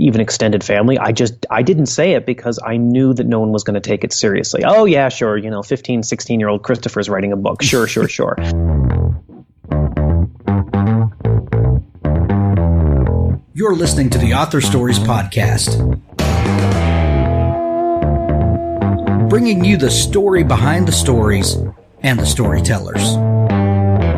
even extended family. I didn't say it because I knew that no one was going to take it seriously. Oh yeah, sure. 15, 16-year-old Christopher's writing a book. Sure. You're listening to the Author Stories Podcast, bringing you the story behind the stories and the storytellers.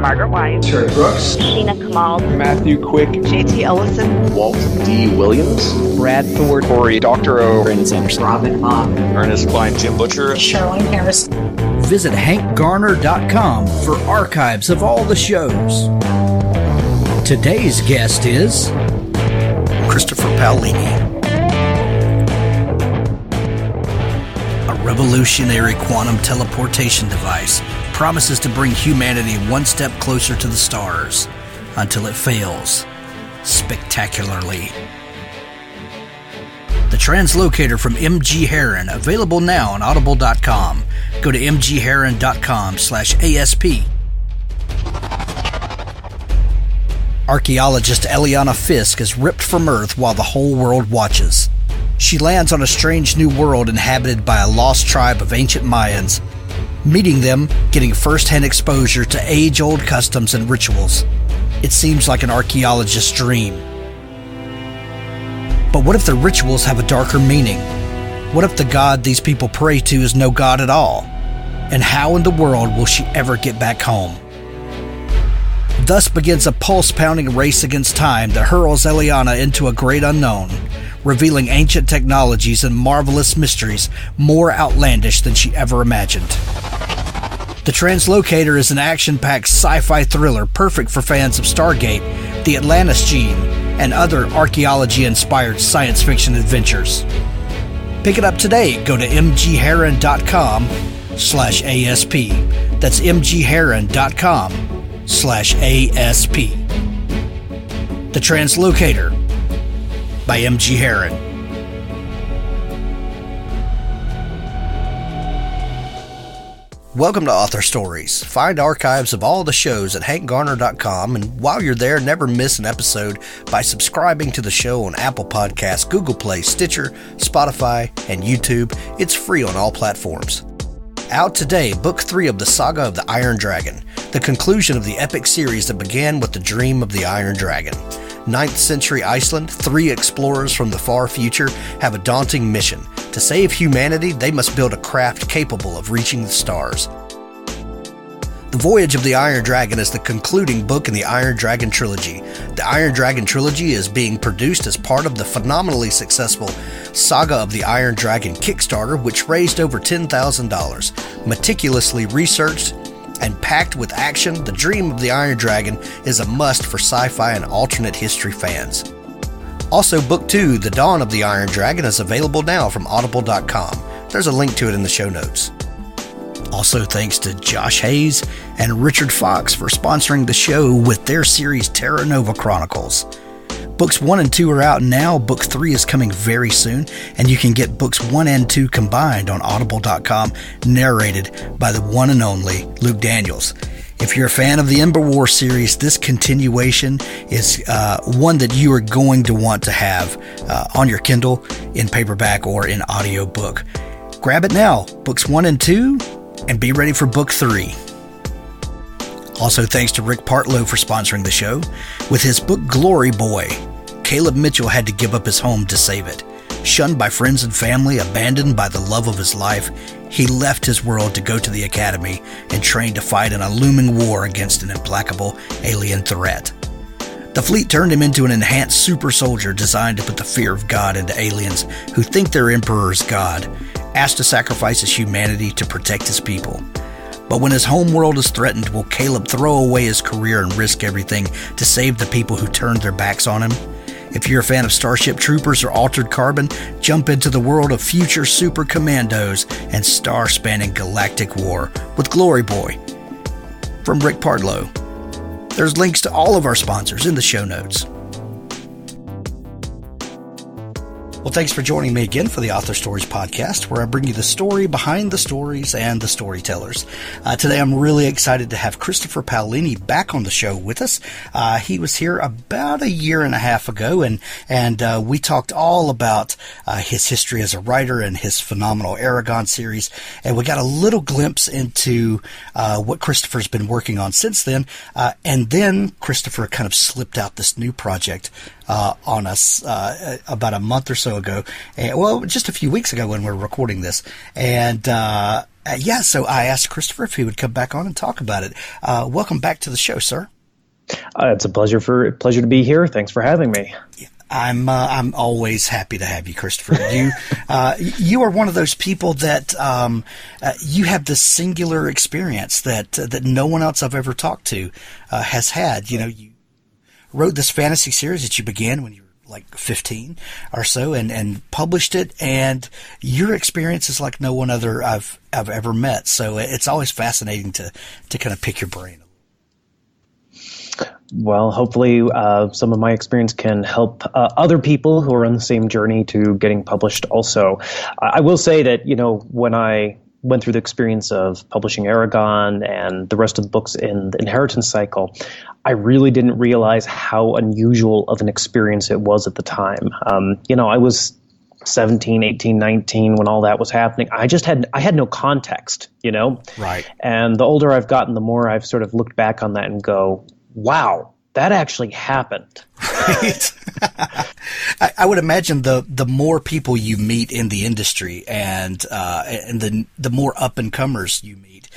Margaret White, Terry Brooks, Sheena Kamal, Matthew Quick, J.T. Ellison, Walt D. Williams, Brad Thor, Corey Dr. O, Brandon Sanderson, Robin Mock, Ernest Klein, Jim Butcher, Sherwin Harris. Visit hankgarner.com for archives of all the shows. Today's guest is Christopher Paolini. A revolutionary quantum teleportation device promises to bring humanity one step closer to the stars until it fails spectacularly. The Translocator from M.G. Herron, available now on audible.com. Go to mgherron.com/ASP. Archaeologist Eliana Fisk is ripped from Earth while the whole world watches. She lands on a strange new world inhabited by a lost tribe of ancient Mayans. Meeting them, getting first-hand exposure to age-old customs and rituals. It seems like an archaeologist's dream. But what if the rituals have a darker meaning? What if the god these people pray to is no god at all? And how in the world will she ever get back home? Thus begins a pulse-pounding race against time that hurls Eliana into a great unknown, revealing ancient technologies and marvelous mysteries more outlandish than she ever imagined. The Translocator is an action-packed sci-fi thriller perfect for fans of Stargate, the Atlantis Gene, and other archaeology-inspired science fiction adventures. Pick it up today. Go to mgherron.com/ASP. That's mgherron.com/ASP. The Translocator by M.G. Herron. Welcome to Author Stories. Find archives of all the shows at hankgarner.com, and while you're there, never miss an episode by subscribing to the show on Apple Podcasts, Google Play, Stitcher, Spotify, and YouTube. It's free on all platforms. Out today, Book 3 of the Saga of the Iron Dragon, the conclusion of the epic series that began with the dream of the Iron Dragon. 9th century Iceland, 3 explorers from the far future have a daunting mission. To save humanity, they must build a craft capable of reaching the stars. The Voyage of the Iron Dragon is the concluding book in the Iron Dragon trilogy. The Iron Dragon trilogy is being produced as part of the phenomenally successful Saga of the Iron Dragon Kickstarter, which raised over $10,000. Meticulously researched and packed with action, The Dream of the Iron Dragon is a must for sci-fi and alternate history fans. Also, Book 2, The Dawn of the Iron Dragon, is available now from audible.com. There's a link to it in the show notes. Also, thanks to Josh Hayes and Richard Fox for sponsoring the show with their series Terra Nova Chronicles. Books 1 and 2 are out now. Book 3 is coming very soon, and you can get books 1 and 2 combined on audible.com, narrated by the one and only Luke Daniels. If you're a fan of the Ember War series, this continuation is one that you are going to want to have on your Kindle, in paperback, or in audiobook. Grab it now, books 1 and 2, and be ready for book 3. Also, thanks to Rick Partlow for sponsoring the show. With his book Glory Boy, Caleb Mitchell had to give up his home to save it. Shunned by friends and family, abandoned by the love of his life, he left his world to go to the academy and train to fight in a looming war against an implacable alien threat. The fleet turned him into an enhanced super soldier designed to put the fear of God into aliens who think their emperor is God, asked to sacrifice his humanity to protect his people. But when his home world is threatened, will Caleb throw away his career and risk everything to save the people who turned their backs on him? If you're a fan of Starship Troopers or Altered Carbon, jump into the world of future super commandos and star-spanning galactic war with Glory Boy. From Rick Partlow. There's links to all of our sponsors in the show notes. Well, thanks for joining me again for the Author Stories podcast, where I bring you the story behind the stories and the storytellers. Today, I'm really excited to have Christopher Paolini back on the show with us. He was here about a year and a half ago, and we talked all about his history as a writer and his phenomenal Eragon series, and we got a little glimpse into what Christopher's been working on since then, and then Christopher kind of slipped out this new project on us about a month or so ago. Well, just a few weeks ago when we were recording this. And so I asked Christopher if he would come back on and talk about it. Welcome back to the show, sir. It's a pleasure to be here. Thanks for having me. I'm always happy to have you, Christopher. You are one of those people that you have this singular experience that no one else I've ever talked to has had. You know, you wrote this fantasy series that you began when you were like 15 or so, and published it, and your experience is like no one other I've ever met. So it's always fascinating to kind of pick your brain. Well, hopefully some of my experience can help other people who are on the same journey to getting published also. I will say that, you know, when I went through the experience of publishing Eragon and the rest of the books in the Inheritance cycle, I really didn't realize how unusual of an experience it was at the time. You know, I was 17, 18, 19 when all that was happening. I had no context, you know? Right. And the older I've gotten, the more I've sort of looked back on that and go, wow, that actually happened. Right. I would imagine the more people you meet in the industry and the more up and comers you meet,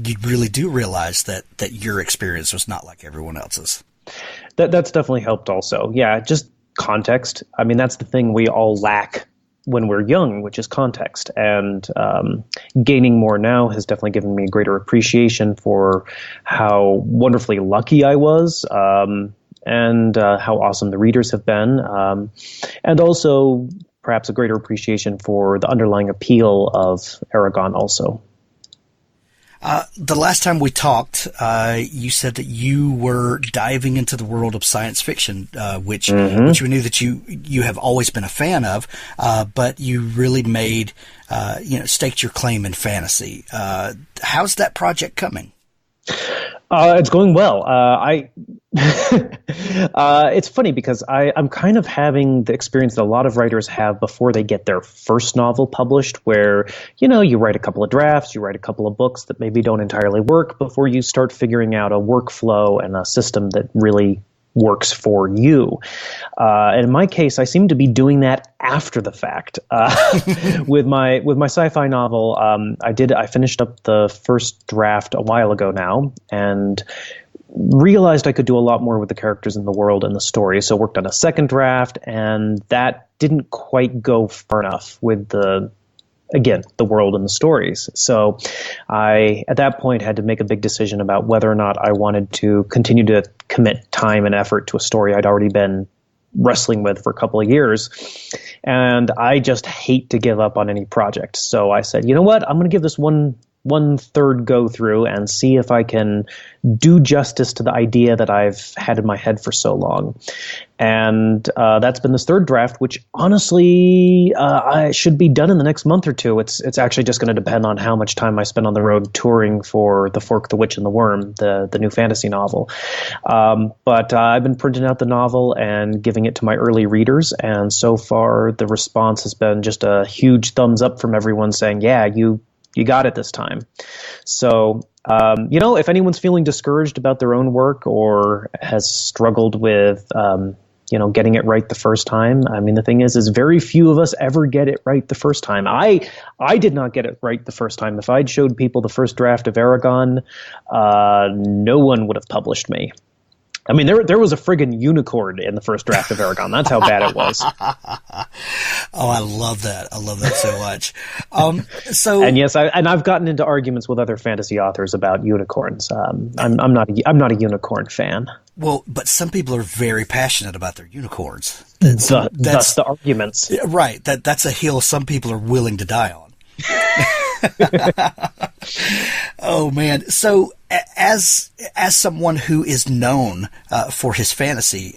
you really do realize that your experience was not like everyone else's. That's definitely helped also. Yeah, just context. I mean, that's the thing we all lack when we're young, which is context. And gaining more now has definitely given me a greater appreciation for how wonderfully lucky I was, and how awesome the readers have been, and also perhaps a greater appreciation for the underlying appeal of Eragon also. The last time we talked, you said that you were diving into the world of science fiction, which we knew that you have always been a fan of, but you really made, staked your claim in fantasy. How's that project coming? It's going well. It's funny because I'm kind of having the experience that a lot of writers have before they get their first novel published, where, you know, you write a couple of drafts, you write a couple of books that maybe don't entirely work before you start figuring out a workflow and a system that really works for you. And in my case, I seem to be doing that after the fact. With my sci-fi novel, I finished up the first draft a while ago now, and realized I could do a lot more with the characters in the world and the story. So worked on a second draft, and that didn't quite go far enough with the world and the stories. So I, at that point, had to make a big decision about whether or not I wanted to continue to commit time and effort to a story I'd already been wrestling with for a couple of years. And I just hate to give up on any project. So I said, you know what, I'm going to give this one third go through and see if I can do justice to the idea that I've had in my head for so long. And that's been this third draft, which honestly I should be done in the next month or two. It's actually just going to depend on how much time I spend on the road touring for The Fork, the Witch, and the Worm, the new fantasy novel. But I've been printing out the novel and giving it to my early readers, and so far the response has been just a huge thumbs up from everyone saying, yeah, you got it this time. So, if anyone's feeling discouraged about their own work or has struggled with, getting it right the first time, I mean, the thing is very few of us ever get it right the first time. I did not get it right the first time. If I'd showed people the first draft of Eragon, no one would have published me. I mean, there was a friggin' unicorn in the first draft of Eragon. That's how bad it was. Oh, I love that. I love that so much. And yes, I've gotten into arguments with other fantasy authors about unicorns. I'm not a unicorn fan. Well, but some people are very passionate about their unicorns. That's the arguments. Right. That's a hill some people are willing to die on. Oh man! So as someone who is known for his fantasy,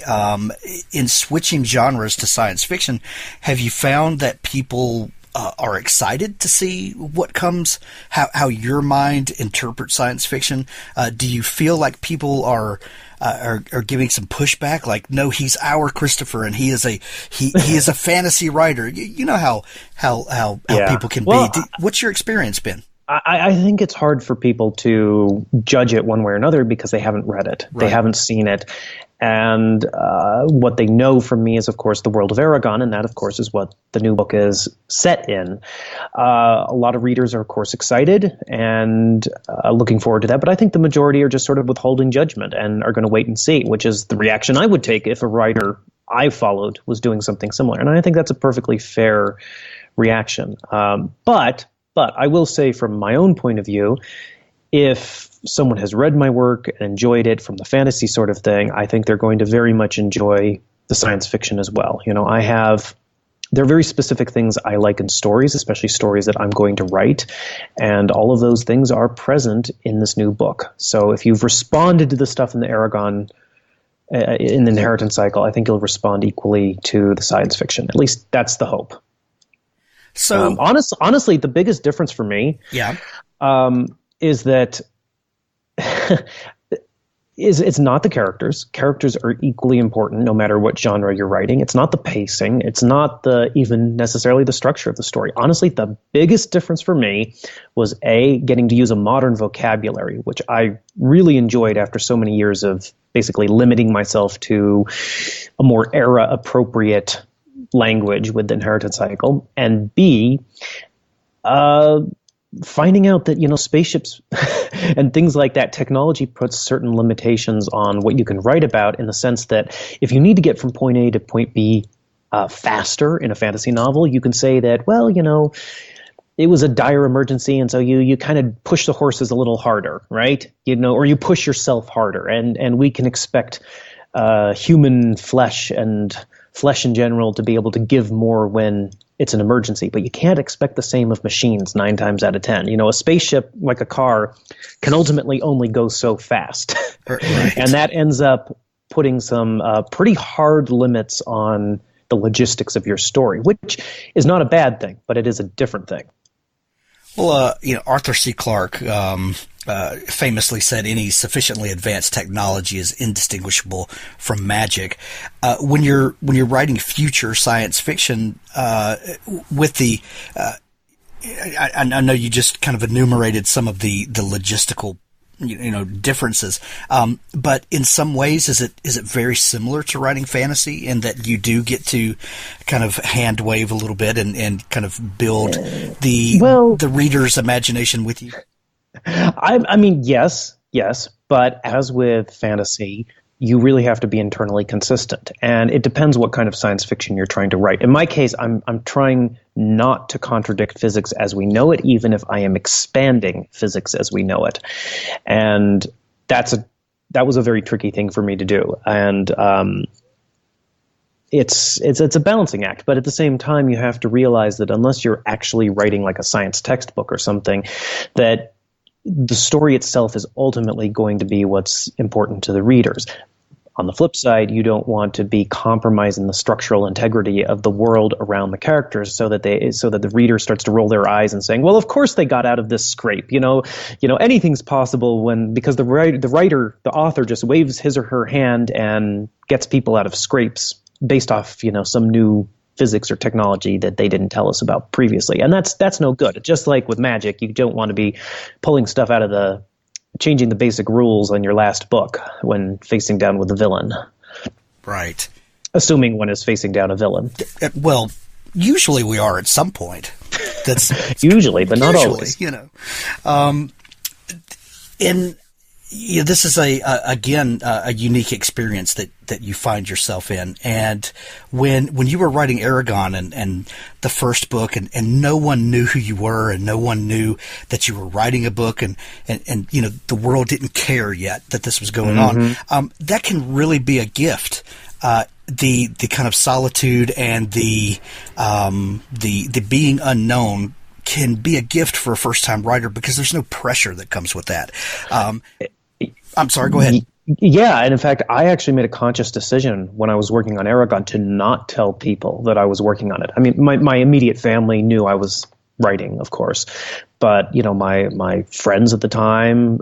in switching genres to science fiction, have you found that people are excited to see what comes, how your mind interprets science fiction? Do you feel like people are giving some pushback, like, no, he's our Christopher, and he is a fantasy writer? You know how people can be. What's your experience been? I think it's hard for people to judge it one way or another because they haven't read it. Right. They haven't seen it. And what they know from me is, of course, the world of Eragon, and that, of course, is what the new book is set in. A lot of readers are, of course, excited and looking forward to that, but I think the majority are just sort of withholding judgment and are going to wait and see, which is the reaction I would take if a writer I followed was doing something similar. And I think that's a perfectly fair reaction. But I will say, from my own point of view, if someone has read my work and enjoyed it from the fantasy sort of thing, I think they're going to very much enjoy the science fiction as well. You know, there are very specific things I like in stories, especially stories that I'm going to write, and all of those things are present in this new book. So if you've responded to the stuff in the Eragon, in the Inheritance cycle, I think you'll respond equally to the science fiction. At least that's the hope. So honestly, the biggest difference for me, is that it's not the characters. Characters are equally important no matter what genre you're writing. It's not the pacing. It's not even necessarily the structure of the story. Honestly, the biggest difference for me was getting to use a modern vocabulary, which I really enjoyed after so many years of basically limiting myself to a more era appropriate language with the Inheritance cycle, and B, finding out that, spaceships and things like that, technology puts certain limitations on what you can write about, in the sense that if you need to get from point A to point B faster in a fantasy novel, you can say that, well, it was a dire emergency, and so you kind of push the horses a little harder, right? Or you push yourself harder, and we can expect human flesh and flesh in general to be able to give more when it's an emergency, but you can't expect the same of machines 9 times out of 10. A spaceship, like a car, can ultimately only go so fast. Right. And that ends up putting some pretty hard limits on the logistics of your story, which is not a bad thing, but it is a different thing. Well, Arthur C. Clarke famously said any sufficiently advanced technology is indistinguishable from magic. When you're writing future science fiction, with the, I know you just kind of enumerated some of the logistical, differences. But in some ways, is it very similar to writing fantasy, in that you do get to kind of hand wave a little bit and kind of build the reader's imagination with you? I mean, yes, but as with fantasy, you really have to be internally consistent, and it depends what kind of science fiction you're trying to write. In my case, I'm trying not to contradict physics as we know it, even if I am expanding physics as we know it, and that was a very tricky thing for me to do, and it's a balancing act. But at the same time, you have to realize that unless you're actually writing like a science textbook or something, that the story itself is ultimately going to be what's important to the readers. On the flip side, you don't want to be compromising the structural integrity of the world around the characters, so that the reader starts to roll their eyes and saying, "Well, of course they got out of this scrape." Anything's possible because the author just waves his or her hand and gets people out of scrapes based off some new physics or technology that they didn't tell us about previously. And that's no good. Just like with magic, you don't want to be pulling stuff out of changing the basic rules on your last book when facing down with a villain. Right. Assuming one is facing down a villain. Well, usually we are at some point. That's usually, but not always. This is a unique experience that you find yourself in. And when you were writing Eragon and the first book, and no one knew who you were, and no one knew that you were writing a book, and the world didn't care yet that this was going on, that can really be a gift. The kind of solitude and the being unknown can be a gift for a first-time writer because there's no pressure that comes with that. I'm sorry, go ahead. Yeah, and in fact, I actually made a conscious decision when I was working on Eragon to not tell people that I was working on it. I mean, my immediate family knew I was writing, of course, but my friends at the time,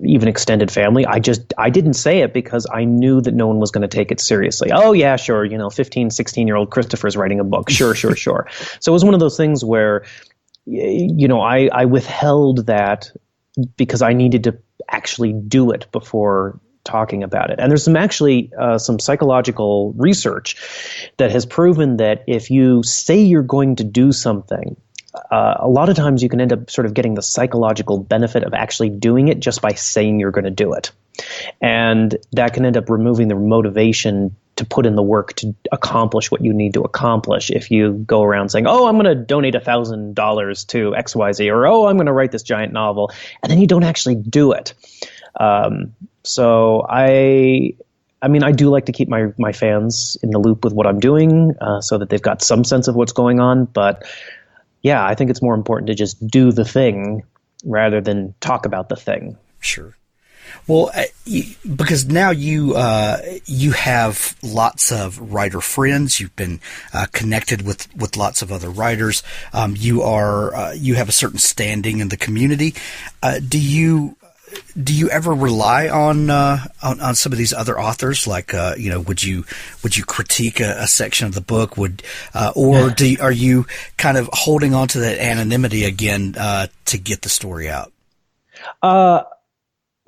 even extended family, I didn't say it because I knew that no one was going to take it seriously. Oh yeah, sure, 15, 16-year-old Christopher's writing a book. Sure. So it was one of those things where, I withheld that because I needed to actually do it before talking about it. And there's some psychological research that has proven that if you say you're going to do something, a lot of times you can end up sort of getting the psychological benefit of actually doing it just by saying you're going to do it. And that can end up removing the motivation to put in the work to accomplish what you need to accomplish. If you go around saying, oh, I'm going to donate $1,000 to XYZ, or oh, I'm going to write this giant novel, and then you don't actually do it. So I do like to keep my fans in the loop with what I'm doing, so that they've got some sense of what's going on. But yeah, I think it's more important to just do the thing rather than talk about the thing. Sure. Well, because now you have lots of writer friends. You've been connected with lots of other writers. You have a certain standing in the community. Do you ever rely on some of these other authors? Like, would you critique a section of the book? Are you kind of holding on to that anonymity again to get the story out?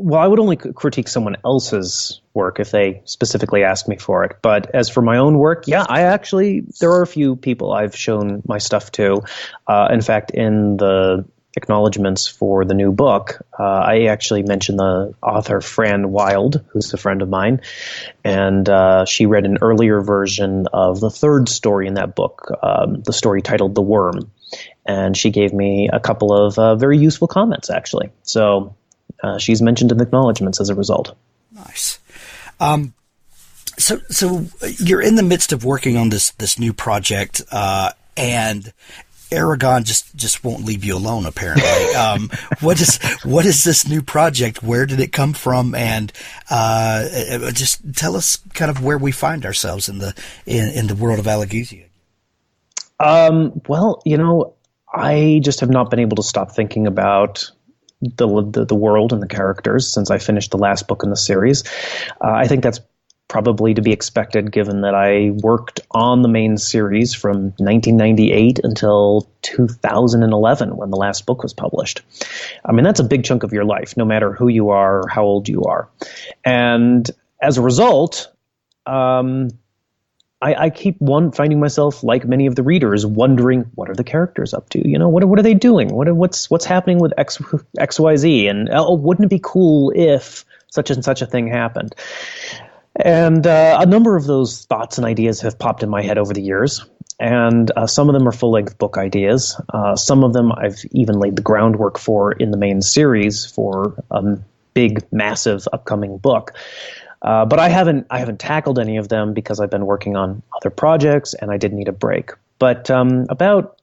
Well, I would only critique someone else's work if they specifically asked me for it. But as for my own work, yeah, there are a few people I've shown my stuff to. In fact, in the acknowledgments for the new book, I actually mentioned the author Fran Wild, who's a friend of mine, and she read an earlier version of the third story in that book, the story titled The Worm, and she gave me a couple of very useful comments, actually. So she's mentioned in the acknowledgments as a result. Nice. So you're in the midst of working on this new project, and Eragon just won't leave you alone, apparently. What is this new project? Where did it come from? And just tell us kind of where we find ourselves in the world of Alagaësia. Well, I just have not been able to stop thinking about the world and the characters since I finished the last book in the series. I think that's probably to be expected, given that I worked on the main series from 1998 until 2011 when the last book was published. I mean, that's a big chunk of your life, no matter who you are or how old you are. And as a result, I keep finding myself, like many of the readers, wondering, what are the characters up to? What are they doing? What's happening with XYZ? And wouldn't it be cool if such and such a thing happened? And a number of those thoughts and ideas have popped in my head over the years. And some of them are full-length book ideas. Some of them I've even laid the groundwork for in the main series for a big, massive upcoming book. But I haven't tackled any of them because I've been working on other projects and I did need a break. But about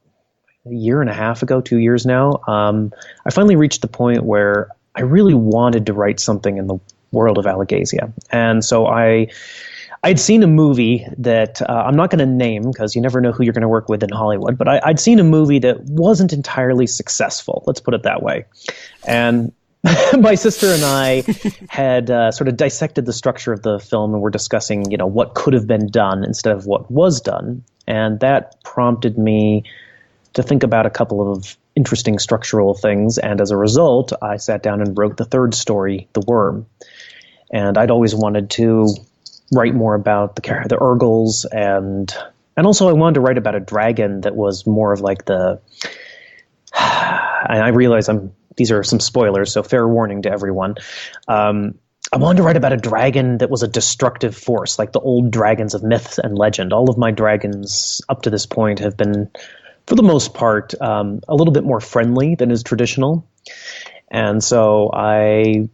a year and a half ago, 2 years now, I finally reached the point where I really wanted to write something in the world of Alagaësia. And so I'd seen a movie that I'm not going to name because you never know who you're going to work with in Hollywood, but I'd seen a movie that wasn't entirely successful, let's put it that way. And my sister and I had sort of dissected the structure of the film, and we're discussing, what could have been done instead of what was done. And that prompted me to think about a couple of interesting structural things. And as a result, I sat down and wrote the third story, The Worm. And I'd always wanted to write more about the Urgals, and also I wanted to write about a dragon that was more of like and I realize these are some spoilers, so fair warning to everyone. I wanted to write about a dragon that was a destructive force, like the old dragons of myth and legend. All of my dragons up to this point have been, for the most part, a little bit more friendly than is traditional. And so I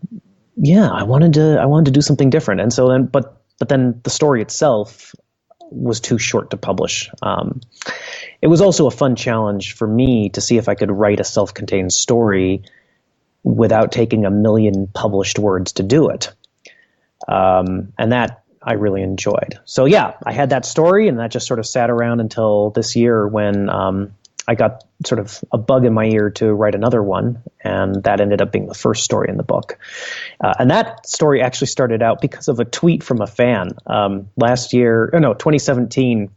wanted to do something different. And so then, but then the story itself was too short to publish. it was also a fun challenge for me to see if I could write a self-contained story without taking 1 million published words to do it. And that I really enjoyed. So yeah, I had that story, and that just sort of sat around until this year when I got sort of a bug in my ear to write another one, and that ended up being the first story in the book. And that story actually started out because of a tweet from a fan. 2017,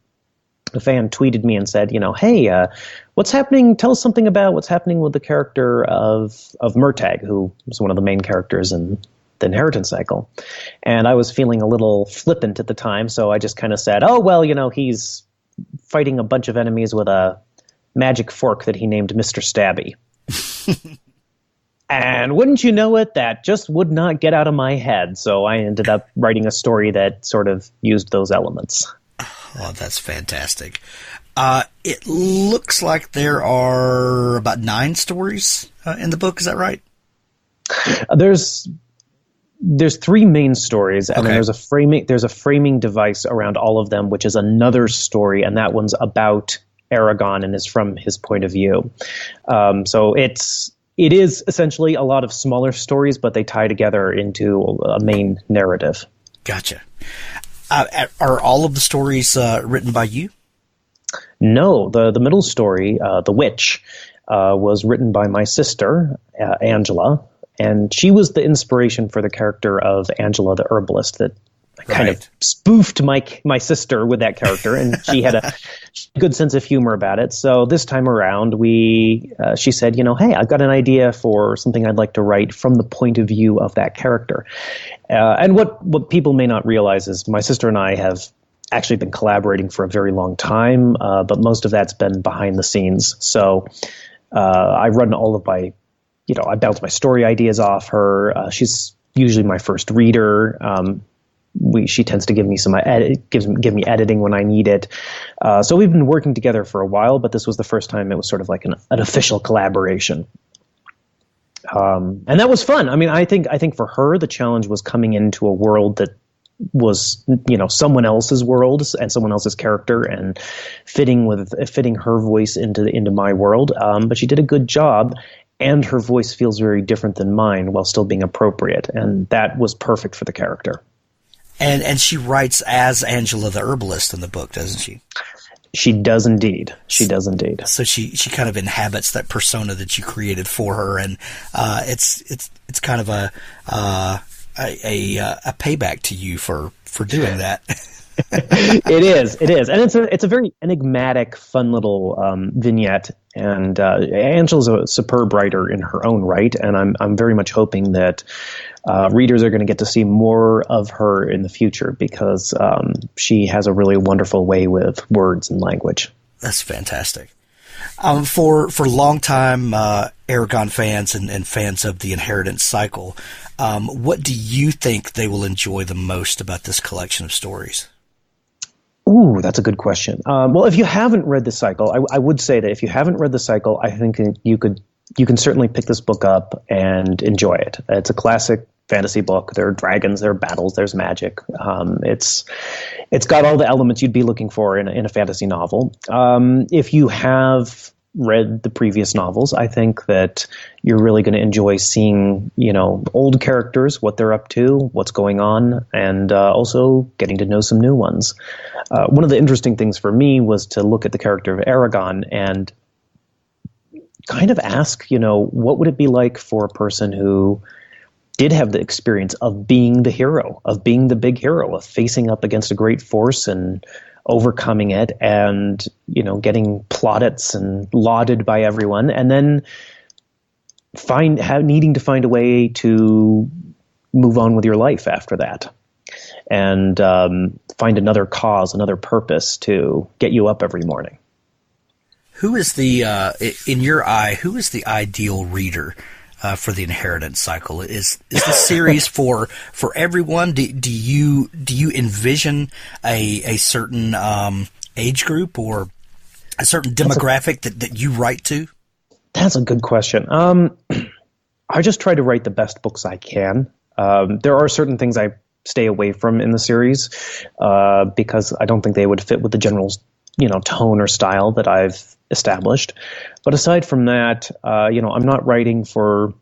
a fan tweeted me and said, hey, what's happening? Tell us something about what's happening with the character of Murtagh, who was one of the main characters in the inheritance cycle. And I was feeling a little flippant at the time, so I just kind of said, oh, well, he's fighting a bunch of enemies with a magic fork that he named Mr. Stabby. And wouldn't you know it, that just would not get out of my head. So I ended up writing a story that sort of used those elements. Oh, that's fantastic. It looks like there are about 9 stories in the book. Is that right? There's 3 main stories, and okay. then there's a framing device around all of them, which is another story, and that one's about Eragon and is from his point of view. So it is essentially a lot of smaller stories, but they tie together into a main narrative. Gotcha. Are all of the stories written by you? No, the middle story, The Witch, was written by my sister, Angela, and she was the inspiration for the character of Angela the Herbalist that kind of spoofed my sister with that character, and she had a good sense of humor about it. So this time around, she said, hey, I've got an idea for something I'd like to write from the point of view of that character. And what people may not realize is my sister and I have actually been collaborating for a very long time, but most of that's been behind the scenes. So I run all of my, I bounce my story ideas off her. She's usually my first reader. She tends to give me give me editing when I need it. So we've been working together for a while, but this was the first time it was sort of like an official collaboration. And that was fun. I mean, I think for her, the challenge was coming into a world that was, someone else's world and someone else's character, and fitting her voice into my world. But she did a good job, and her voice feels very different than mine while still being appropriate. And that was perfect for the character. And she writes as Angela the Herbalist in the book, doesn't she? She does indeed. She does indeed. So she kind of inhabits that persona that you created for her, and it's kind of a payback to you for doing that. It is, and it's a very enigmatic, fun little vignette. And Angela's a superb writer in her own right, and I'm very much hoping that readers are going to get to see more of her in the future, because she has a really wonderful way with words and language. That's fantastic. For longtime Eragon fans and fans of the Inheritance cycle, what do you think they will enjoy the most about this collection of stories? Ooh, that's a good question. Well, if you haven't read the cycle, I would say that if you haven't read the cycle, I think you can certainly pick this book up and enjoy it. It's a classic fantasy book. There are dragons, there are battles, there's magic. It's got all the elements you'd be looking for in a fantasy novel. If you have read the previous novels, I think that you're really going to enjoy seeing, old characters, what they're up to, what's going on, and also getting to know some new ones. One of the interesting things for me was to look at the character of Eragon and kind of ask, what would it be like for a person who did have the experience of being the hero, of being the big hero, of facing up against a great force and overcoming it, and getting plaudits and lauded by everyone, and then needing to find a way to move on with your life after that, and find another cause, another purpose to get you up every morning. Who is in your eye, who is the ideal reader for the Inheritance cycle? Is the series for everyone? Do you envision a certain age group or a certain demographic that you write to? That's a good question. I just try to write the best books I can. There are certain things I stay away from in the series because I don't think they would fit with the general tone or style that I've established. But aside from that, I'm not writing for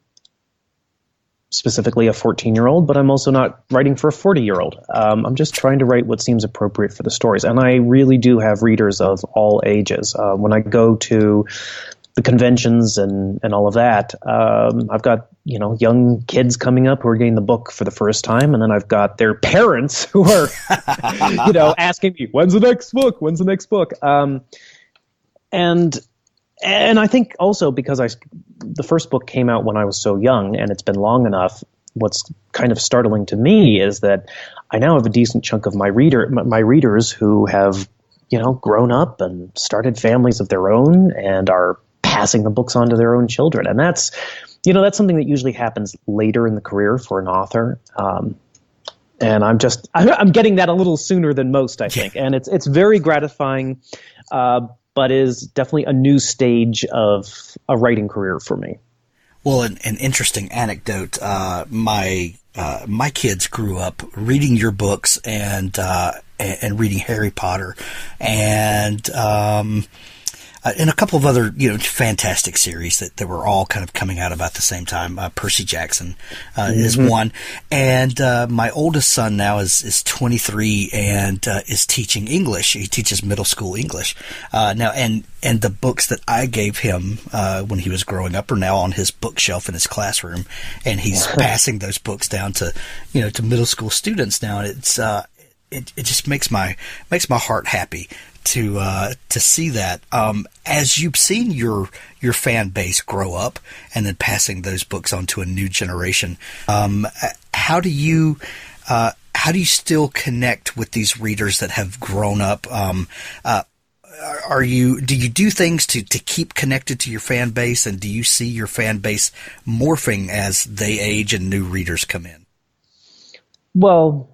specifically a 14-year-old, but I'm also not writing for a 40-year-old. I'm just trying to write what seems appropriate for the stories. And I really do have readers of all ages. When I go to the conventions and all of that, I've got, young kids coming up who are getting the book for the first time. And then I've got their parents who are, asking me, when's the next book? When's the next book? And I think also because the first book came out when I was so young and it's been long enough, what's kind of startling to me is that I now have a decent chunk of my readers who have, grown up and started families of their own and are passing the books on to their own children. And that's something that usually happens later in the career for an author. And I'm getting that a little sooner than most, I think. And it's very gratifying, but is definitely a new stage of a writing career for me. Well, an interesting anecdote. My kids grew up reading your books and reading Harry Potter, and a couple of other fantastic series that were all kind of coming out about the same time. Percy Jackson is one, and my oldest son now is 23 and is teaching English. He teaches middle school English now, and the books that I gave him when he was growing up are now on his bookshelf in his classroom, and he's passing those books down to to middle school students now, and it just makes my heart happy to see that. As you've seen your fan base grow up and then passing those books on to a new generation, how do you still connect with these readers that have grown up? Do you do things to keep connected to your fan base, and do you see your fan base morphing as they age and new readers come in? Well,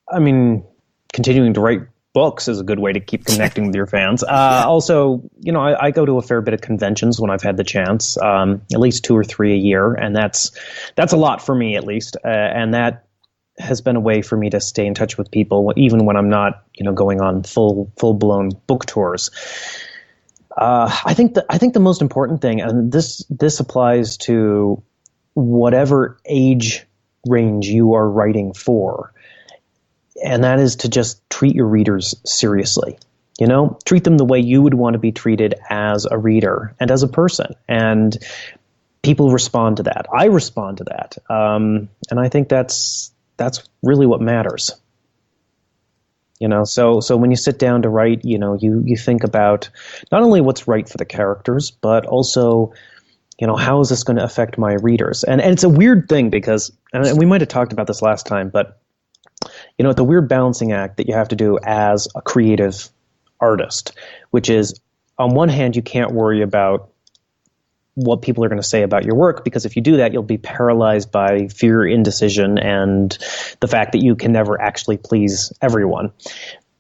I mean, continuing to write books is a good way to keep connecting with your fans. Also, I go to a fair bit of conventions when I've had the chance, at least 2 or 3 a year, and that's a lot for me, at least. And that has been a way for me to stay in touch with people, even when I'm not, going on full-blown book tours. I think the most important thing, and this applies to whatever age range you are writing for, and that is to just treat your readers seriously. Treat them the way you would want to be treated as a reader and as a person. And people respond to that. I respond to that. And I think that's really what matters. So when you sit down to write, you think about not only what's right for the characters, but also, how is this going to affect my readers? And it's a weird thing because, and we might have talked about this last time, but it's a weird balancing act that you have to do as a creative artist, which is, on one hand, you can't worry about what people are going to say about your work, because if you do that, you'll be paralyzed by fear, indecision, and the fact that you can never actually please everyone.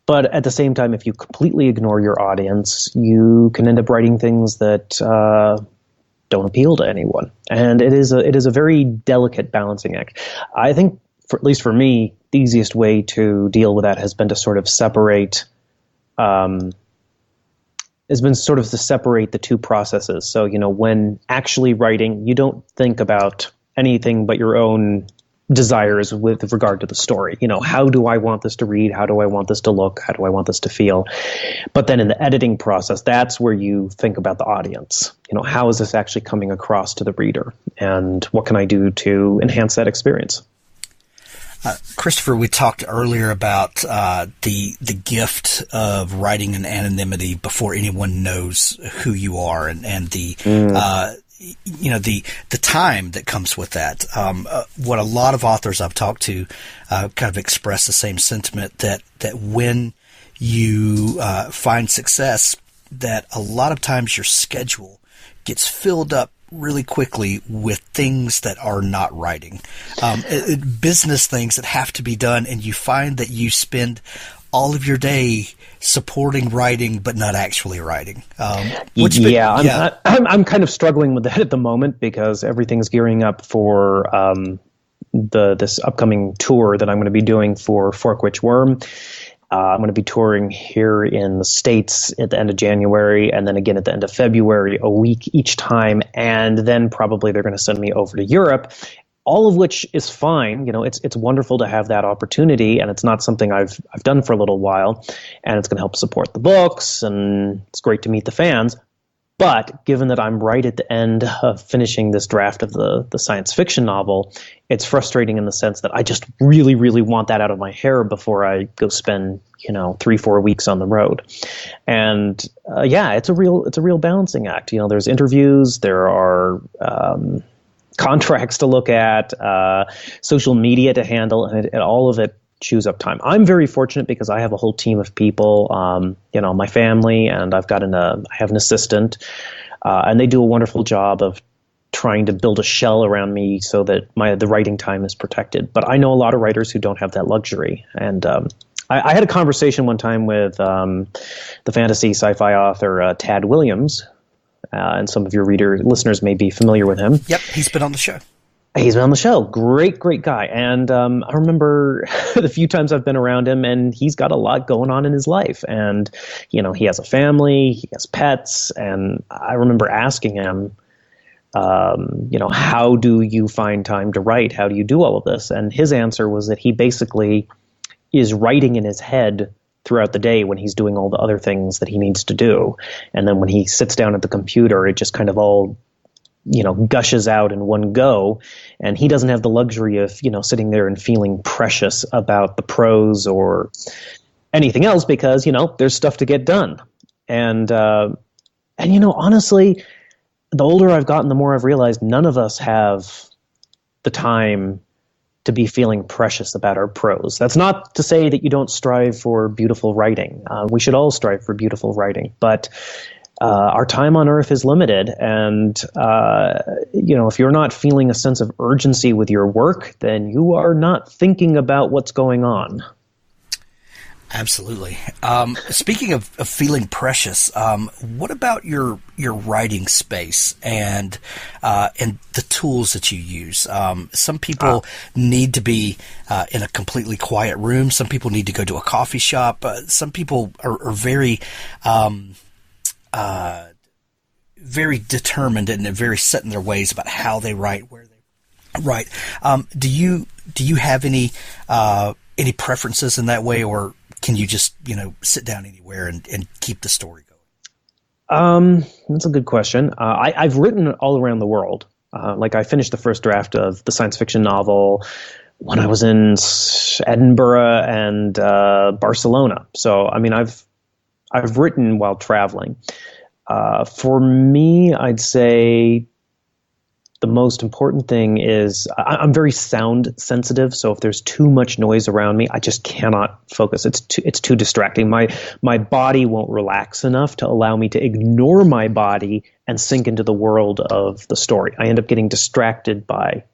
But at the same time, if you completely ignore your audience, you can end up writing things that don't appeal to anyone. And it is a very delicate balancing act. I think, at least for me, the easiest way to deal with that has been to sort of separate the two processes. So, when actually writing, you don't think about anything but your own desires with regard to the story. How do I want this to read? How do I want this to look? How do I want this to feel? But then in the editing process, that's where you think about the audience. How is this actually coming across to the reader? And what can I do to enhance that experience? Christopher, we talked earlier about the gift of writing in anonymity before anyone knows who you are, and the time that comes with that. What a lot of authors I've talked to kind of express the same sentiment, that when you find success, that a lot of times your schedule gets filled up really quickly with things that are not writing, business things that have to be done, and you find that you spend all of your day supporting writing but not actually writing. I'm kind of struggling with that at the moment, because everything's gearing up for this upcoming tour that I'm going to be doing for Forkwitch Worm. I'm going to be touring here in the States at the end of January, and then again at the end of February, a week each time, and then probably they're going to send me over to Europe. All of which is fine. It's wonderful to have that opportunity, and it's not something I've done for a little while, and it's going to help support the books, and it's great to meet the fans. But given that I'm right at the end of finishing this draft of the science fiction novel, it's frustrating in the sense that I just really, really want that out of my hair before I go spend 3-4 weeks on the road. And it's a real balancing act. There's interviews, there are contracts to look at, social media to handle, and all of it chews up time. I'm very fortunate because I have a whole team of people, my family, and I have an assistant, and they do a wonderful job of trying to build a shell around me so that the writing time is protected. But I know a lot of writers who don't have that luxury, and I had a conversation one time with the fantasy sci-fi author Tad Williams. And some of your listeners may be familiar with him. Yep, he's been on the show. He's been on the show. Great guy. And I remember the few times I've been around him, and he's got a lot going on in his life. And, he has a family, he has pets. And I remember asking him, how do you find time to write? How do you do all of this? And his answer was that he basically is writing in his head throughout the day when he's doing all the other things that he needs to do. And then when he sits down at the computer, it just kind of all, gushes out in one go. And he doesn't have the luxury of, sitting there and feeling precious about the prose or anything else because, there's stuff to get done. And honestly, the older I've gotten, the more I've realized none of us have the time to be feeling precious about our prose. That's not to say that you don't strive for beautiful writing. We should all strive for beautiful writing, but our time on Earth is limited. And, if you're not feeling a sense of urgency with your work, then you are not thinking about what's going on. Absolutely. Speaking of feeling precious, what about your writing space and the tools that you use? Some people need to be in a completely quiet room. Some people need to go to a coffee shop. Some people are very very determined and very set in their ways about how they write, where they write. Do you have any preferences in that way, or can you just, sit down anywhere and keep the story going? That's a good question. I've written all around the world. I finished the first draft of the science fiction novel when I was in Edinburgh and Barcelona. So, I've written while traveling. For me, I'd say the most important thing is I'm very sound sensitive. So if there's too much noise around me, I just cannot focus. It's too distracting. My body won't relax enough to allow me to ignore my body and sink into the world of the story. I end up getting distracted by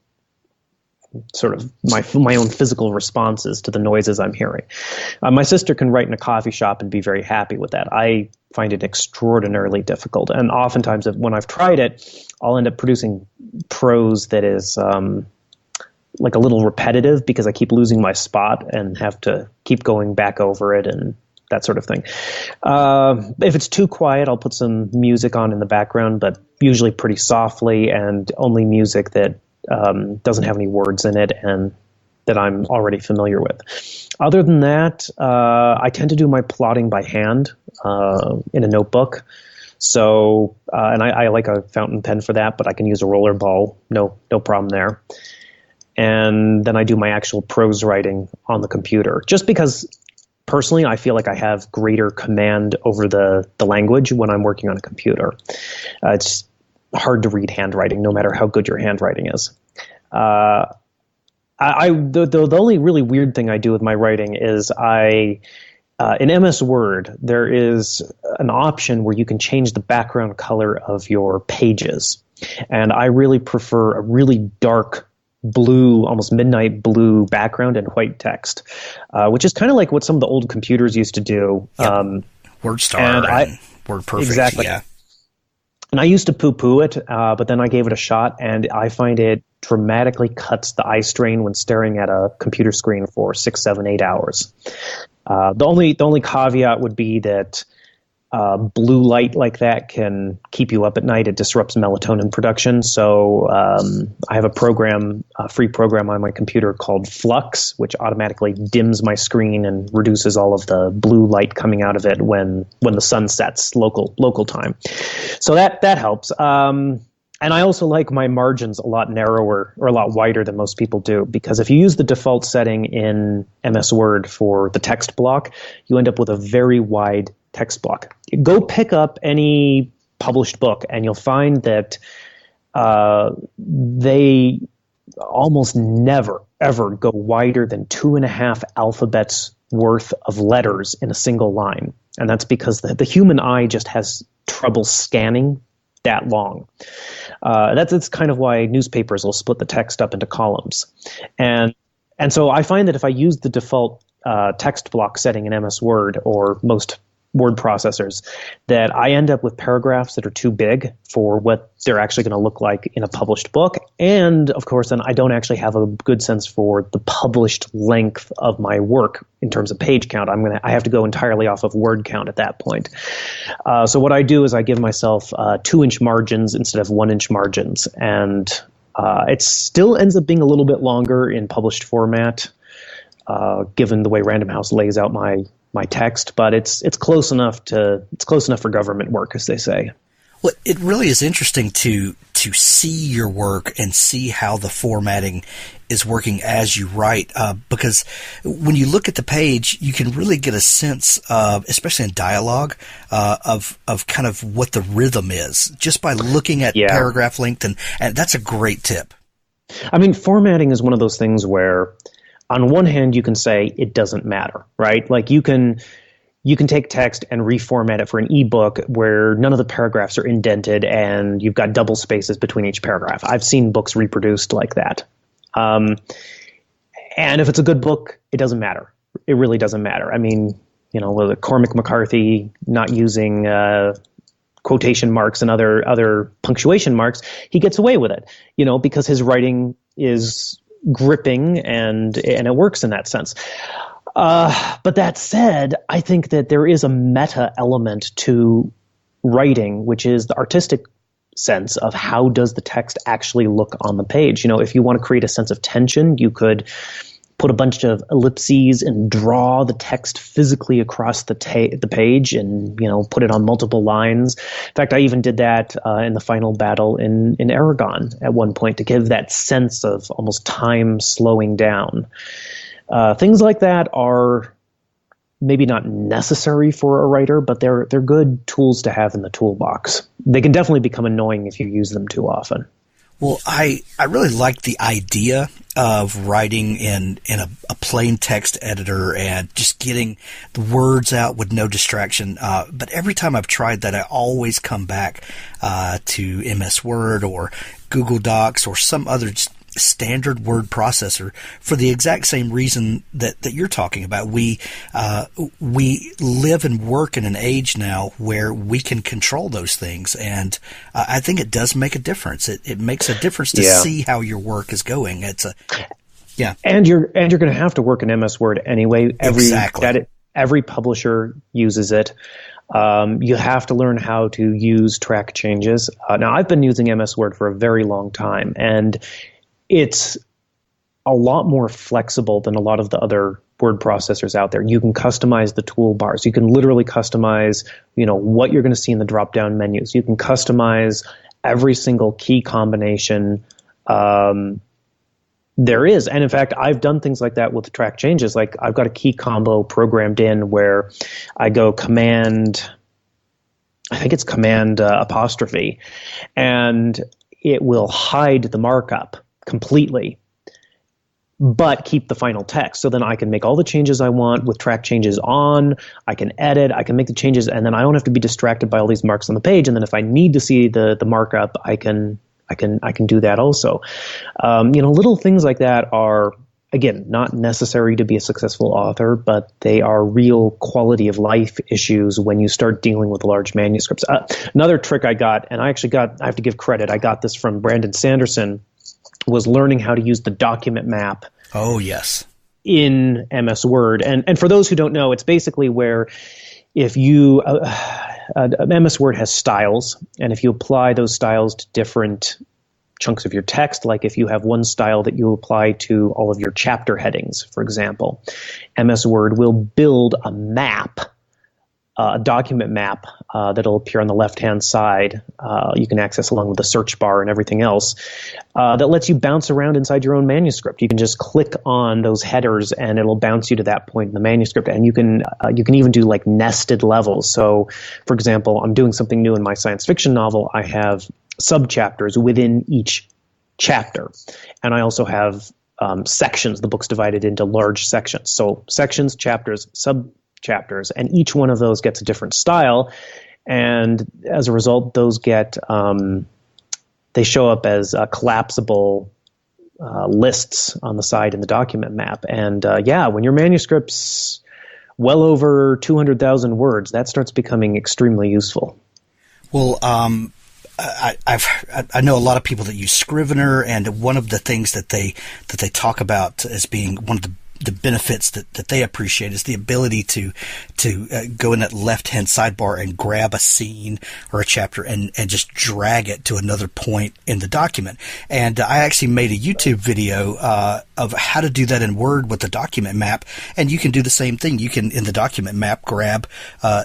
sort of my own physical responses to the noises I'm hearing. My sister can write in a coffee shop and be very happy with that. I find it extraordinarily difficult. And oftentimes when I've tried it, I'll end up producing prose that is like a little repetitive because I keep losing my spot and have to keep going back over it and that sort of thing. If it's too quiet, I'll put some music on in the background, but usually pretty softly and only music that doesn't have any words in it and that I'm already familiar with. Other than that, I tend to do my plotting by hand in a notebook. So, and I like a fountain pen for that, but I can use a roller ball. No problem there. And then I do my actual prose writing on the computer, just because personally I feel like I have greater command over the language when I'm working on a computer. It's hard to read handwriting, no matter how good your handwriting is. The only really weird thing I do with my writing is in MS Word, there is an option where you can change the background color of your pages. And I really prefer a really dark blue, almost midnight blue background and white text, which is kind of like what some of the old computers used to do. Yep. WordStar and WordPerfect. Exactly. Yeah. And I used to poo-poo it, but then I gave it a shot, and I find it dramatically cuts the eye strain when staring at a computer screen for 6, 7, 8 hours. The only caveat would be that blue light like that can keep you up at night. It disrupts melatonin production. So I have a free program on my computer called Flux, which automatically dims my screen and reduces all of the blue light coming out of it when the sun sets local time. So that helps. And I also like my margins a lot narrower or a lot wider than most people do, because if you use the default setting in MS Word for the text block, you end up with a very wide text block. Go pick up any published book and you'll find that they almost never, ever go wider than 2.5 alphabets worth of letters in a single line. And that's because the human eye just has trouble scanning that long. That's kind of why newspapers will split the text up into columns. And so I find that if I use the default text block setting in MS Word or most word processors, that I end up with paragraphs that are too big for what they're actually going to look like in a published book. And of course, then I don't actually have a good sense for the published length of my work in terms of page count. I have to go entirely off of word count at that point. So what I do is I give myself 2-inch margins instead of 1-inch margins. And it still ends up being a little bit longer in published format, given the way Random House lays out my text, but it's close enough for government work, as they say. Well, it really is interesting to see your work and see how the formatting is working as you write, because when you look at the page, you can really get a sense of, especially in dialogue, of kind of what the rhythm is just by looking at paragraph length, and that's a great tip. I mean, formatting is one of those things where, on one hand, you can say it doesn't matter, right? Like you can take text and reformat it for an ebook where none of the paragraphs are indented and you've got double spaces between each paragraph. I've seen books reproduced like that. And if it's a good book, it doesn't matter. It really doesn't matter. I mean, with Cormac McCarthy not using quotation marks and other punctuation marks, he gets away with it, because his writing is gripping and it works in that sense. But that said, I think that there is a meta element to writing, which is the artistic sense of how does the text actually look on the page. If you want to create a sense of tension, you could put a bunch of ellipses and draw the text physically across the page and, put it on multiple lines. In fact, I even did that in the final battle in Eragon at one point to give that sense of almost time slowing down. Things like that are maybe not necessary for a writer, but they're good tools to have in the toolbox. They can definitely become annoying if you use them too often. Well, I really like the idea of writing in a plain text editor and just getting the words out with no distraction. But every time I've tried that, I always come back to MS Word or Google Docs or some other standard word processor for the exact same reason that you're talking about. We live and work in an age now where we can control those things, and I think it does make a difference. It makes a difference to see how your work is going. And you're going to have to work in MS Word anyway. Every publisher uses it. You have to learn how to use track changes. Now, I've been using MS Word for a very long time, and it's a lot more flexible than a lot of the other word processors out there. You can customize the toolbars. You can literally customize, what you're going to see in the drop-down menus. You can customize every single key combination there is. And in fact, I've done things like that with track changes. Like I've got a key combo programmed in where I go command apostrophe, and it will hide the markup completely, but keep the final text. So then I can make all the changes I want with track changes on. I can edit, I can make the changes, and then I don't have to be distracted by all these marks on the page. And then if I need to see the markup, I can do that also. Little things like that are, again, not necessary to be a successful author, but they are real quality of life issues when you start dealing with large manuscripts. Another trick I got, and I have to give credit, I got this from Brandon Sanderson, was learning how to use the document map. Oh, yes. in MS Word. And for those who don't know, it's basically where if you MS Word has styles, and if you apply those styles to different chunks of your text, like if you have one style that you apply to all of your chapter headings, for example, MS Word will build a map, a document map that'll appear on the left-hand side. You can access along with the search bar and everything else that lets you bounce around inside your own manuscript. You can just click on those headers and it'll bounce you to that point in the manuscript. And you can even do like nested levels. So, for example, I'm doing something new in my science fiction novel. I have subchapters within each chapter, and I also have sections. The book's divided into large sections. So sections, chapters, subchapters, and each one of those gets a different style. And as a result, those get they show up as collapsible lists on the side in the document map. And when your manuscript's well over 200,000 words, that starts becoming extremely useful. Well, I know a lot of people that use Scrivener, and one of the things that they talk about as being one of the benefits that they appreciate is the ability to go in that left-hand sidebar and grab a scene or a chapter and just drag it to another point in the document. And I actually made a YouTube video of how to do that in Word with the document map, and you can do the same thing. You can, in the document map, grab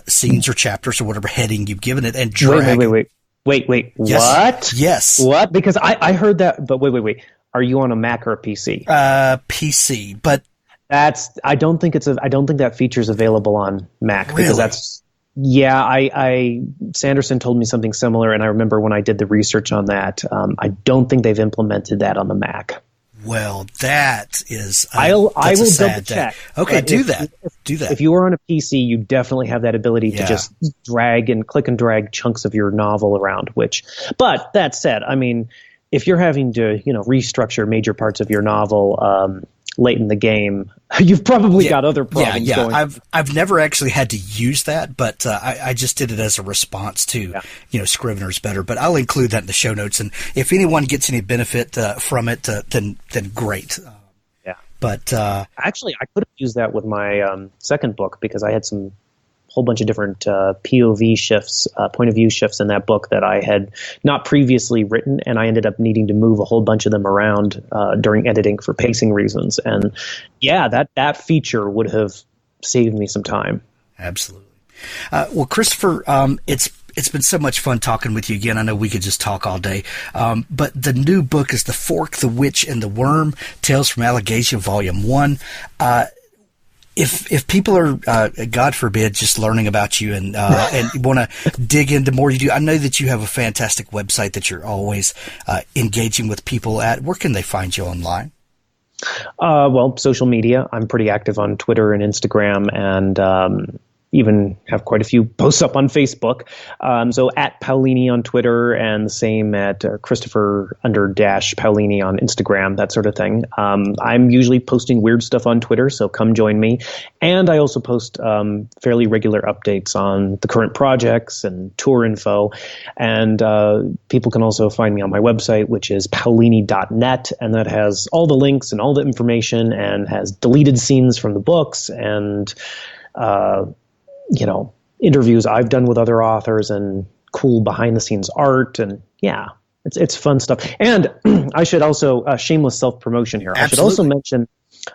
scenes or chapters or whatever heading you've given it and drag. Wait. Yes. What? Yes. What? Because I heard that, but wait. Are you on a Mac or a PC? PC, but I don't think that feature's available on Mac. Really? Because Sanderson told me something similar, and I remember when I did the research on that, I don't think they've implemented that on the Mac. Well, that is I will double check. Okay, do that. If you are on a PC, you definitely have that ability to just click and drag chunks of your novel around. But that said, I mean, if you're having to restructure major parts of your novel late in the game, you've probably got other problems going. I've never actually had to use that, but I just did it as a response to Scrivener's better. But I'll include that in the show notes, and if anyone gets any benefit from it, then great. But actually, I could have used that with my second book, because I had some whole bunch of different POV shifts, point of view shifts in that book that I had not previously written, and I ended up needing to move a whole bunch of them around during editing for pacing reasons. And that feature would have saved me some time. Absolutely. Well, Christopher, it's been so much fun talking with you again. I know we could just talk all day. But the new book is The Fork, the Witch, and the Worm, Tales from Alagaësia, Volume 1. If people are, God forbid, just learning about you and want to dig into more, you do. I know that you have a fantastic website that you're always engaging with people at. Where can they find you online? Well, social media. I'm pretty active on Twitter and Instagram, and even have quite a few posts up on Facebook. So at Paolini on Twitter, and the same at Christopher_Paolini on Instagram, that sort of thing. I'm usually posting weird stuff on Twitter, so come join me. And I also post fairly regular updates on the current projects and tour info. And people can also find me on my website, which is paolini.net, and that has all the links and all the information, and has deleted scenes from the books, and interviews I've done with other authors, and cool behind the scenes art, and it's fun stuff. And I should also shameless self-promotion here. Absolutely.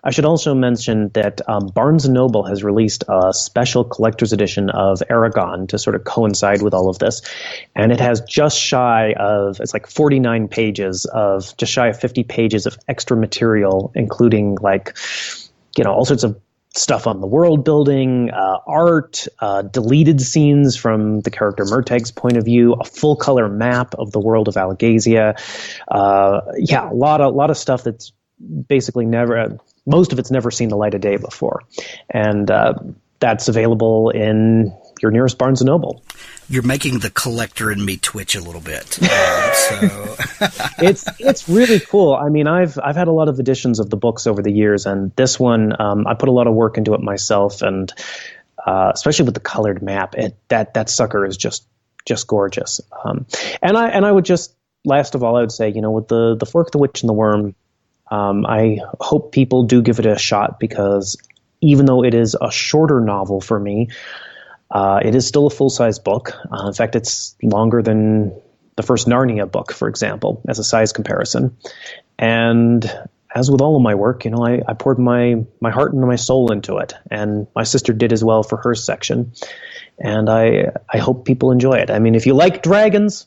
I should also mention that Barnes & Noble has released a special collector's edition of Eragon to sort of coincide with all of this. And it has it's like 49 pages of, just shy of 50 pages of extra material, including all sorts of stuff on the world building, art, deleted scenes from the character Murtag's point of view, a full color map of the world of Alagaësia. A lot of stuff that's basically most of it's never seen the light of day before. And that's available in your nearest Barnes & Noble. You're making the collector in me twitch a little bit. So it's really cool. I mean, I've had a lot of editions of the books over the years, and this one, I put a lot of work into it myself, and especially with the colored map, that sucker is just gorgeous. And I would just, last of all, I would say, with the Fork, the Witch, and the Worm, I hope people do give it a shot because even though it is a shorter novel for me, it is still a full-size book. In fact, it's longer than the first Narnia book, for example, as a size comparison. And as with all of my work, I poured my heart and my soul into it. And my sister did as well for her section. And I hope people enjoy it. I mean, if you like dragons,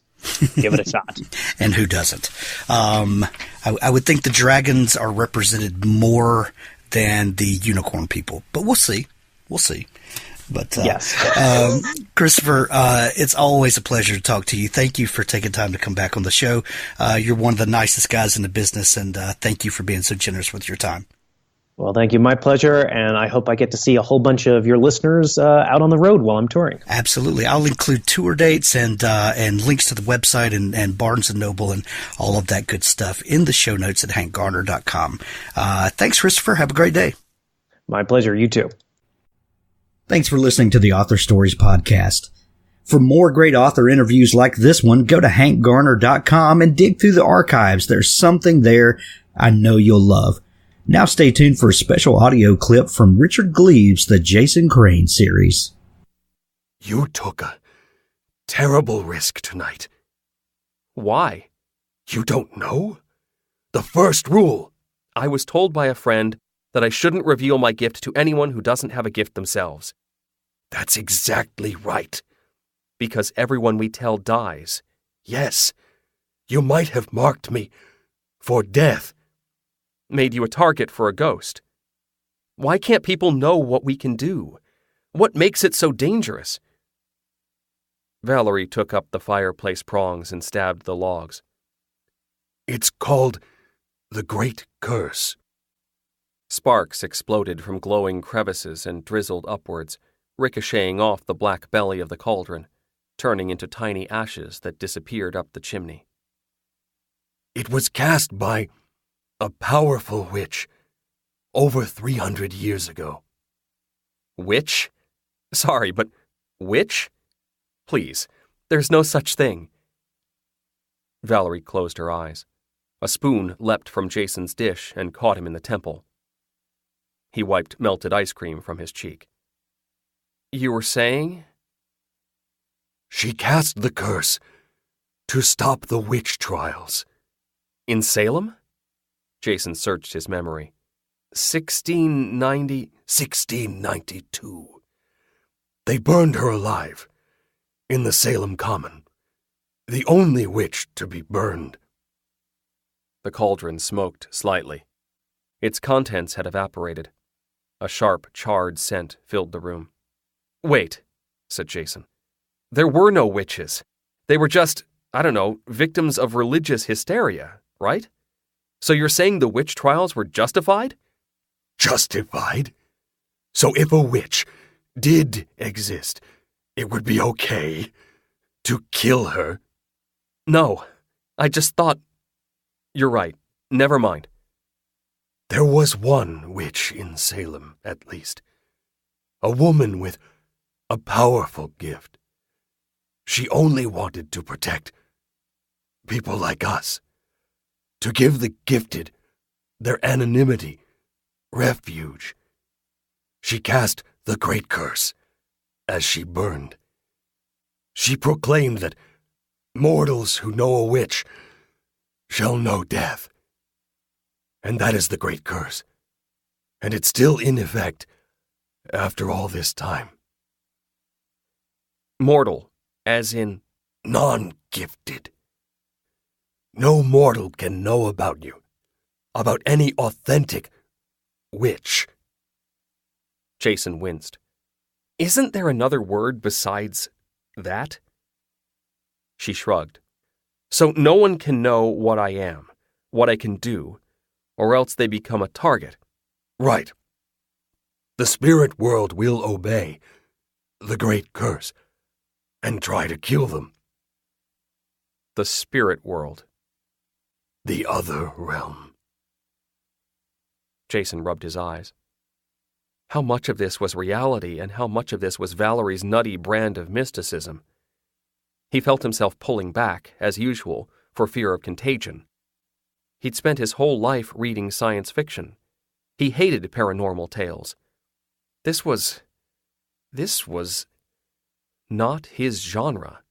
give it a shot. And who doesn't? I would think the dragons are represented more than the unicorn people. But we'll see. We'll see. But yes. Christopher, it's always a pleasure to talk to you. Thank you for taking time to come back on the show. You're one of the nicest guys in the business, and thank you for being so generous with your time. Well, thank you. My pleasure, and I hope I get to see a whole bunch of your listeners out on the road while I'm touring. Absolutely. I'll include tour dates and links to the website and Barnes & Noble and all of that good stuff in the show notes at hankgarner.com. Thanks, Christopher. Have a great day. My pleasure. You too. Thanks for listening to the Author Stories podcast. For more great author interviews like this one, go to hankgarner.com and dig through the archives. There's something there I know you'll love. Now stay tuned for a special audio clip from Richard Gleaves' The Jason Crane series. You took a terrible risk tonight. Why? You don't know? The first rule. I was told by a friend that I shouldn't reveal my gift to anyone who doesn't have a gift themselves. That's exactly right. Because everyone we tell dies. Yes, you might have marked me for death. Made you a target for a ghost. Why can't people know what we can do? What makes it so dangerous? Valerie took up the fireplace prongs and stabbed the logs. It's called the Great Curse. Sparks exploded from glowing crevices and drizzled upwards, ricocheting off the black belly of the cauldron, turning into tiny ashes that disappeared up the chimney. It was cast by a powerful witch over 300 years ago. Witch? Sorry, but witch? Please, there's no such thing. Valerie closed her eyes. A spoon leapt from Jason's dish and caught him in the temple. He wiped melted ice cream from his cheek. You were saying? She cast the curse to stop the witch trials. In Salem? Jason searched his memory. 1692. They burned her alive in the Salem Common. The only witch to be burned. The cauldron smoked slightly. Its contents had evaporated. A sharp, charred scent filled the room. Wait, said Jason. There were no witches. They were just, victims of religious hysteria, right? So you're saying the witch trials were justified? Justified? So if a witch did exist, it would be okay to kill her? No, I just thought... You're right. Never mind. There was one witch in Salem, at least. A woman with a powerful gift. She only wanted to protect people like us. To give the gifted their anonymity, refuge. She cast the Great Curse as she burned. She proclaimed that mortals who know a witch shall know death. And that is the Great Curse. And it's still in effect after all this time. Mortal, as in... Non-gifted. No mortal can know about you, about any authentic witch. Jason winced. Isn't there another word besides that? She shrugged. So no one can know what I am, what I can do, or else they become a target. Right. The spirit world will obey the Great Curse and try to kill them. The spirit world. The other realm. Jason rubbed his eyes. How much of this was reality and how much of this was Valerie's nutty brand of mysticism? He felt himself pulling back, as usual, for fear of contagion. He'd spent his whole life reading science fiction. He hated paranormal tales. This was not his genre.